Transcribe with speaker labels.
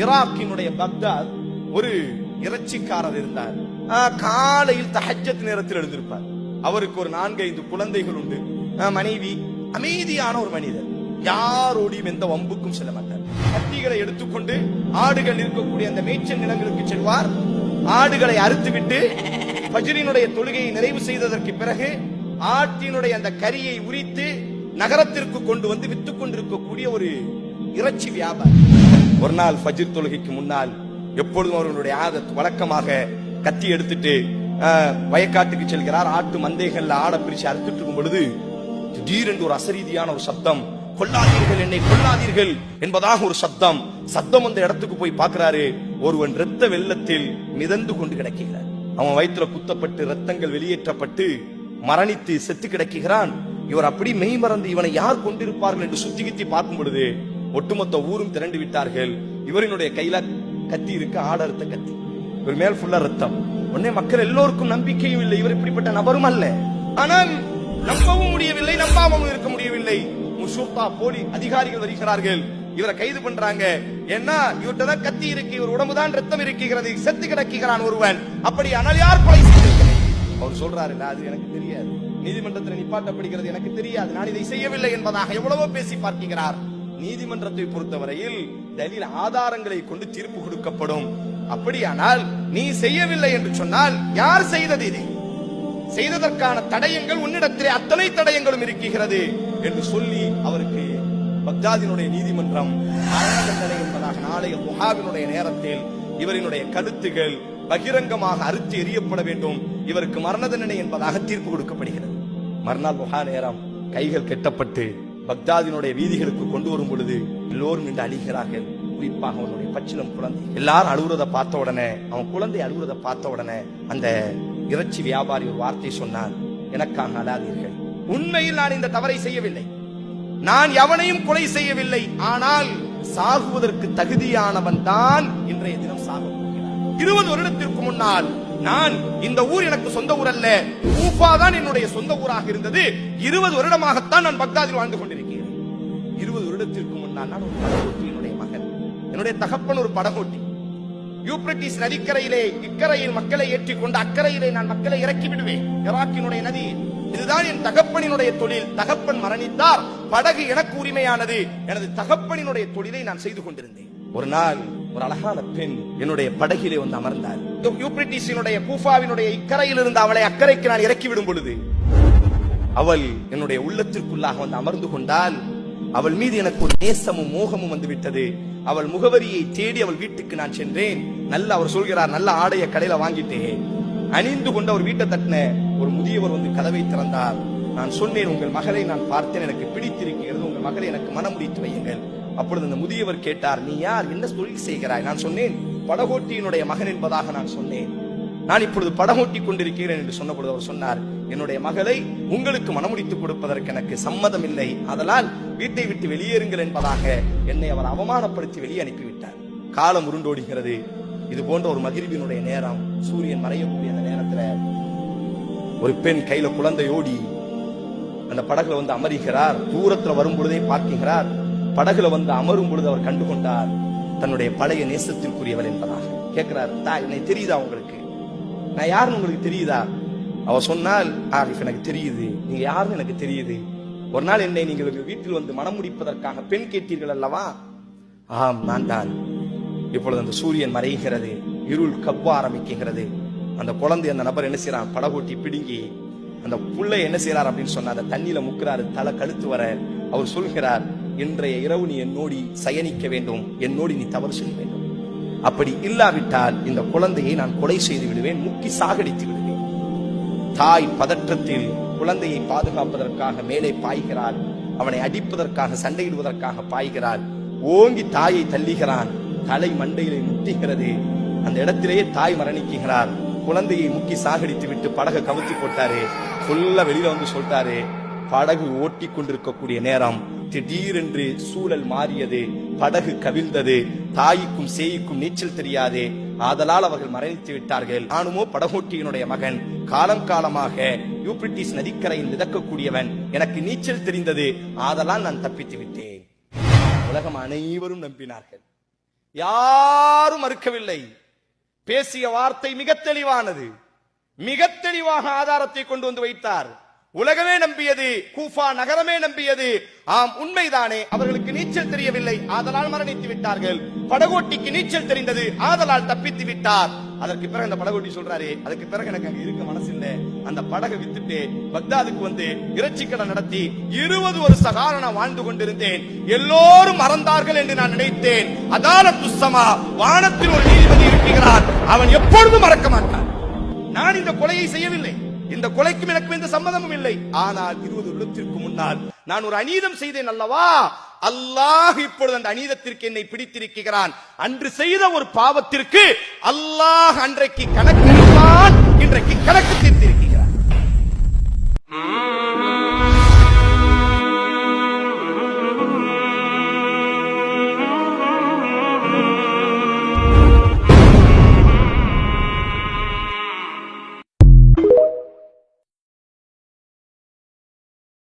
Speaker 1: ஈராக்கினுடைய Baghdad ஒரு இறைச்சிக்காரர் இருந்தார். காலையில் தஹஜ்ஜத் நேரத்தில் எழுந்திருப்பார். அவருக்கு ஒரு 4-5 குழந்தைகள் உண்டு, மனைவி, அமைதியான ஒரு மனிதர், யாரோடையும் எந்த வம்புக்கும் செல்ல மாட்டார். கத்திகளை எடுத்துக்கொண்டு ஆடுகள் இருக்கக்கூடிய அந்த மேய்ச்சல் நிலங்களுக்கு செல்வார். ஆடுகளை அறுத்துவிட்டு ஃபஜ்ரினுடைய தொழுகையை நிறைவு செய்ததற்கு பிறகு ஆட்டினுடைய அந்த கரியை உரித்து நகரத்திற்கு கொண்டு வந்து வித்துக் கொண்டிருக்கக்கூடிய ஒரு இறைச்சி வியாபாரி. ஒரு நாள் ஃபஜ்ர் தொழுகைக்கு முன்னால் எப்பொழுதும் அவர்களுடைய ஆதத் வழக்கமாக கத்தி எடுத்துட்டு வயக்காட்டுக்கு செல்கிறார். ஆட்டு மந்தைகள்ல ஆட பிரிச்சு அறுத்துட்டு இருக்கும் பொழுது திடீரென்று ஒரு அசரீதியான ஒரு சப்தம், கொல்லாதீர்கள், என்னை கொல்லாதீர்கள் என்பதாக ஒரு சப்தம். அந்த இடத்துக்கு போய் பார்க்கிறாரு. ஒருவன் இரத்த வெள்ளத்தில் மிதந்து கொண்டு கிடக்கிறார். அவன் வயிற்றுல குத்தப்பட்டு ரத்தங்கள் வெளியேற்றப்பட்டு மரணித்து செத்து கிடக்கிறான். இவர் அப்படி மெய் மறந்து இவனை யார் கொண்டிருப்பார்கள் என்று சுத்தி கித்தி பார்க்கும் பொழுது ஒட்டுமொத்த ஊரும் திரண்டு விட்டார்கள். இவரினுடைய கையில கத்தி இருக்கு, ஆடறுத்த கத்தி, இவர் மேல் ஃபுல்லா ரத்தம். உடனே மக்கள் எல்லோருக்கும் நம்பிக்கையும் இல்லை, இவர் இப்படிப்பட்ட நபரும் அல்ல. ஆனால் நம்பவும் முடியவில்லை, நம்பாமல் இருக்க முடியவில்லை. முஷூர்தா போலி அதிகாரிகள் வருகிறார்கள், இவரை கைது பண்றாங்க. ஏன்னா இவர்கிட்ட கத்தி இருக்கு, இவர் உடம்புதான் ரத்தம் இருக்கிறது, செத்து கிடக்கிறான் ஒருவன். அப்படி ஆனால் யார் கொலை செய்திருக்கிறது? அவர் சொல்றாரு, அது எனக்கு தெரியாது, நீதிமன்றத்தில் நிப்பாட்டப்படுகிறது எனக்கு தெரியாது, நான் இதை செய்யவில்லை என்பதாக எவ்வளவோ பேசி பார்க்கிறார். நீதிமன்றத்தை பொறுத்தவரையில் தலீல் ஆதாரங்களை கொண்டு தீர்ப்பு கொடுக்கப்படும். அப்படியானால் நீ செய்யவில்லை என்று சொன்னால் யார் செய்தது? இதை செய்ததற்கான தடயங்கள் உன்னிடத்திலே அத்தனை தடயங்களும் இருக்கிறது என்று சொல்லி அவருக்கு பக்தாதினுடைய நீதிமன்றம் மரண தண்டனை என்பதாக நாளைய முஹாவினுடைய நேரத்தில் இவரினுடைய கழுத்துகள் பகிரங்கமாக அறுத்து எறியப்பட வேண்டும், இவருக்கு மரண தண்டனை என்பதாக தீர்ப்பு கொடுக்கப்படுகிறது. மறுநாள் முஹா நேரம் கைகள் கெட்டப்பட்டு பக்தாதினுடைய வீதிகளுக்கு கொண்டு வரும் பொழுது எல்லோரும் நின்று அழுகிறார்கள். குறிப்பாக அவனுடைய பச்சிலம் குழந்தை. எல்லாரும் அழுகுறத பார்த்த உடனே, அவன் குழந்தை அழுகுறத பார்த்த உடனே அந்த இறைச்சி வியாபாரி ஒரு வார்த்தை சொன்னார், எனக்காக அழாதீர்கள், உண்மையில் நான் இந்த தவறை செய்யவில்லை, நான் எவனையும் கொலை செய்யவில்லை, ஆனால் சாகுவதற்கு தகுதியானவன் தான் இன்றைய தினம் சாக போகிறான். 20 வருடத்திற்கு முன்னால் நான், இந்த ஊர் எனக்கு சொந்த ஊர் அல்ல, கூஃபா தான் என்னுடைய சொந்த ஊராக இருந்தது. 20 வருடமாகத்தான் நான் பக்தாதில் வாழ்ந்து கொண்டிருக்கிறேன். 20 வருடத்திற்கு முன்னால் நான் ஒரு படகோட்டியினுடைய மகன், என்னுடைய தகப்பன் ஒரு படகோட்டி. யூப்ரட்டிஸ் நதிக்கரையிலே இக்கரையில் மக்களை ஏற்றிக் கொண்டு அக்கறையிலே நான் மக்களை இறக்கி விடுவேன், ஈராக்கினுடைய நதி. இதுதான் என் தகப்பனினுடைய தொழில். தகப்பன் மரணித்தார், படகு எனக்கு உரிமையானது. எனது தகப்பனினுடைய தொழிலை நான் செய்து கொண்டிருந்தேன். ஒரு நாள் ஒரு அழகான பெண் என்னுடைய படகிலே வந்து அமர்ந்தார். யூப்ரட்டிஸினுடைய கூஃபாவினுடைய இக்கரையில் இருந்து அவளை அக்கறைக்கு நான் இறக்கி விடும் பொழுது அவள் என்னுடைய உள்ளத்திற்குள்ளாக வந்து அமர்ந்து கொண்டால், அவள் மீது எனக்கு ஒரு நேசமும் மோகமும் வந்து விட்டது. அவள் முகவரியை தேடி அவள் வீட்டுக்கு நான் சென்றேன். நல்ல, அவர் சொல்கிறார், நல்ல ஆடைய கடையில வாங்கிட்டேன். அணிந்து கொண்டு அவர் வீட்டை தட்டின ஒரு முதியவர் வந்து கதவை திறந்தார். நான் சொன்னேன், உங்கள் மகளை நான் பார்த்தேன், எனக்கு பிடித்திருக்கிறது, உங்கள் மகளை எனக்கு மனமுடித்து வையுங்கள். அப்பொழுது அந்த முதியவர் கேட்டார், நீ யார், என்ன தொழில் செய்கிறாய்? நான் சொன்னேன், படகோட்டியினுடைய மகன் என்பதாக நான் சொன்னேன். நான் இப்பொழுது படகோட்டி கொண்டிருக்கிறேன் என்று சொன்ன பொழுது அவர் சொன்னார், என்னுடைய மகளை உங்களுக்கு மனமுடித்து கொடுப்பதற்கு எனக்கு சம்மதம் இல்லை, அதனால் வீட்டை விட்டு வெளியேறுங்கள் என்பதாக என்னை அவர் அவமானப்படுத்தி வெளியே அனுப்பிவிட்டார். காலம் உருண்டோடுகிறது. இது போன்ற ஒரு மகிழ்வினுடைய நேரம், சூரியன் மறையக்கூடிய அந்த நேரத்துல ஒரு பெண் கையில குழந்தையோடி அந்த படகுல வந்து அமருகிறார். தூரத்துல வரும் பொழுதே பார்க்கிறார். படகுல வந்து அமரும் பொழுது அவர் கண்டுகொண்டார் தன்னுடைய பழைய நேசத்திற்குரியவர் என்பதாக. கேட்கிறார், தாய், என்னை தெரியுதா உங்களுக்கு, நான் யாருன்னு உங்களுக்கு தெரியுதா? அவ சொன்னால், ஆரிஃப், எனக்கு தெரியுது, நீங்க யாருன்னு எனக்கு தெரியுது. ஒரு நாள் என்னை நீங்கள் வீட்டில் வந்து மனம் முடிப்பதற்காக பெண் கேட்டீர்கள் அல்லவா? ஆம், நான் தான். இப்பொழுது அந்த சூரியன் மறைகிறது, இருள் கவ்வ ஆரம்பிக்கிறது. அந்த குழந்தை, அந்த நபர் என்ன செய்யறான், படகோட்டி பிடுங்கி அந்த புள்ளை என்ன செய்யறார் அப்படின்னு சொன்னா அந்த தண்ணியில முக்கிறாரு, தலை கழுத்து வர. அவர் சொல்கிறார், இன்றைய இரவு நீ என்னோடி சயனிக்க வேண்டும், என்னோடி நீ தவறு செய்ய வேண்டும், அப்படி இல்லாவிட்டால் இந்த குழந்தையை நான் கொலை செய்து விடுவேன், முக்கி சாகடித்து விடுவேன். தாய் பதற்றத்தில் குழந்தையை பாதுகாப்பதற்காக மேலே பாய்கிறார். அவனை அடிப்பதற்காக, சண்டையிடுவதற்காக பாய்கிறார். ஓங்கி தாயை தள்ளுகிறான். தலை மண்டையிலே முட்டுகிறது. அந்த இடத்திலேயே தாய் மரணிக்கிறார். குழந்தையை முக்கி சாகடித்து விட்டு படகை கவுத்தி போட்டாரு. ஃபுல்லா வெளியில வந்து சொல்லிட்டாரு. படகு ஓட்டி கொண்டிருக்கக்கூடிய நேரம் திடீரென்று சூழல் மாறியது. படகு கவிழ்ந்தது. தாய்க்கும் சேய்க்கும் நீச்சல் தெரியாது. ஆதலால் அவர்கள் மரணித்து விட்டார்கள். நானுமோ படகோட்டியினுடைய மகன், காலம் காலமாக யூப்ரட்டிஸ் நதிக்கரையில் மிதக்கக்கூடியவன். எனக்கு நீச்சல் தெரிந்தது, ஆதலால் நான் தப்பித்து விட்டேன். உலகம் அனைவரும் நம்பினார்கள். யாரும் மறுக்கவில்லை. பேசிய வார்த்தை மிக தெளிவானது. மிக தெளிவாக ஆதாரத்தை கொண்டு வந்து வைத்தார். உலகமே நம்பியது, கூஃபா நகரமே நம்பியது. ஆம், உண்மைதானே, அவர்களுக்கு நீச்சல் தெரியவில்லை, ஆதலால் மரணித்து விட்டார்கள். படகோட்டிக்கு நீச்சல் தெரிந்தது, ஆதலால் தப்பித்து விட்டார். அதற்கு பிறகு அந்த படகோட்டி சொல்றாரு, அதுக்கு பிறகு எனக்கு அங்க இருக்க மனசு இல்ல, அந்த படகை வித்துட்டு பக்தாதுக்கு வந்து இறைச்சி கடை நடத்தி 20 வருஷ காலம் நான் வாழ்ந்து கொண்டிருந்தேன். எல்லோரும் மறந்தார்கள் என்று நான் நினைத்தேன். அதாலத்து ஸமா, வானத்தில் ஒரு நீதிபதி இருக்கிறார், அவன் எப்பொழுதும் மறக்க மாட்டான். நான் இந்த கொலையை செய்யவில்லை, இந்த கொலைக்கும் எனக்கு எந்த சம்பந்தமும் இல்லை. ஆனால் 20 வருடத்திற்கு முன்னால் நான் ஒரு அநீதம் செய்தேன் அல்லவா, அல்லாஹ் இப்பொழுது அந்த அநீதத்திற்கு என்னை பிடித்திருக்கிறான். அன்று செய்த ஒரு பாவத்திற்கு அல்லாஹ் அன்றைக்கு கணக்கு எடுத்தான், இன்றைக்கு கணக்கு தீர்த்திருக்கிறான்.